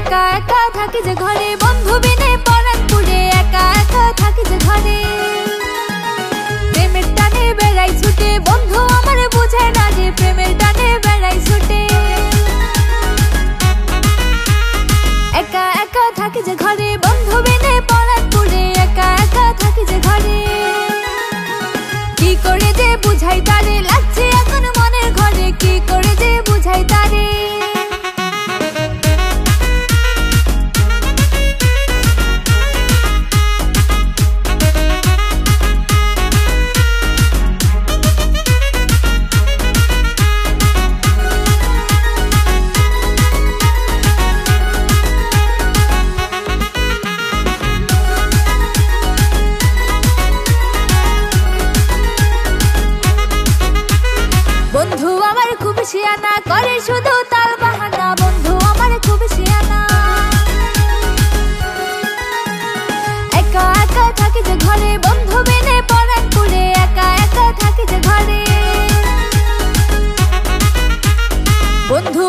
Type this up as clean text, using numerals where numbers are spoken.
একা একা থাকি যে ঘরে বন্ধু বিনে পরাণ পুড়ে একা একা থাকি যে ঘরে প্রেমের টানে বেড়াই ছুটে বন্ধু আমার বুঝে না যে প্রেমের টানে বেড়াই ছুটে একা একা থাকি যে ঘরে বন্ধু বিনে পরাণ পুড়ে একা একা থাকি যে ঘরে কি করে যে বুঝাই তারে লাগছে এখন মনের ঘরে কি করে যে বুঝাই তারে বন্ধু আমার খুব শিয়ানা করে শুধু তাল বাহানা বন্ধু আমার খুব শিয়ানা একা একা থাকি যে ঘরে বন্ধু বিনে পরাণ পুড়ে একা একা থাকি যে ঘরে বন্ধু